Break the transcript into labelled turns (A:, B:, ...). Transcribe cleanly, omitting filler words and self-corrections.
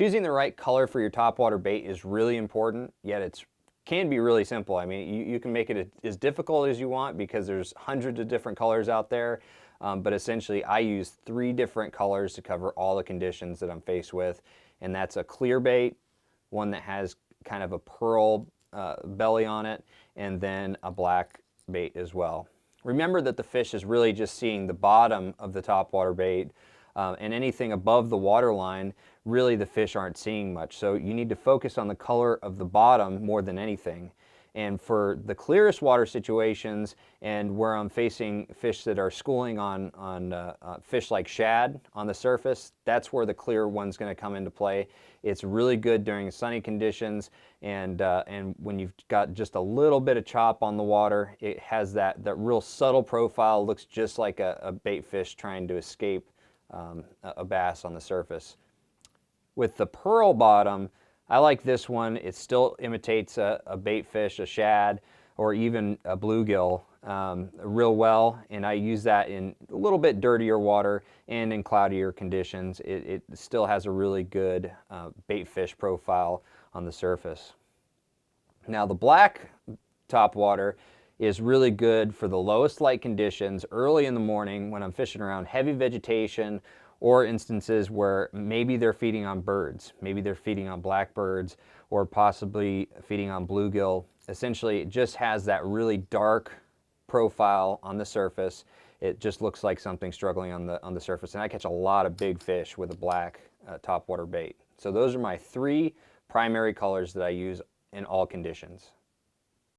A: Choosing the right color for your topwater bait is really important, yet it can be really simple. I mean, you can make it as difficult as you want because there's hundreds of different colors out there, but essentially I use 3 different colors to cover all the conditions that I'm faced with, and that's a clear bait, one that has kind of a pearl belly on it, and then a black bait as well. Remember that the fish is really just seeing the bottom of the topwater bait, and anything above the water line, really the fish aren't seeing much. So you need to focus on the color of the bottom more than anything. And for the clearest water situations and where I'm facing fish that are schooling on fish like shad on the surface, that's where the clear one's going to come into play. It's really good during sunny conditions, and when you've got just a little bit of chop on the water, it has that real subtle profile, looks just like a bait fish trying to escape a bass on the surface. With the pearl bottom, I like this one. It still imitates a bait fish, a shad, or even a bluegill real well, and I use that in a little bit dirtier water and in cloudier conditions. It still has a really good bait fish profile on the surface. Now the black topwater is really good for the lowest light conditions early in the morning when I'm fishing around heavy vegetation, or instances where maybe they're feeding on birds, maybe they're feeding on blackbirds, or possibly feeding on bluegill. Essentially, it just has that really dark profile on the surface. It just looks like something struggling on the surface, and I catch a lot of big fish with a black topwater bait. So those are my 3 primary colors that I use in all conditions.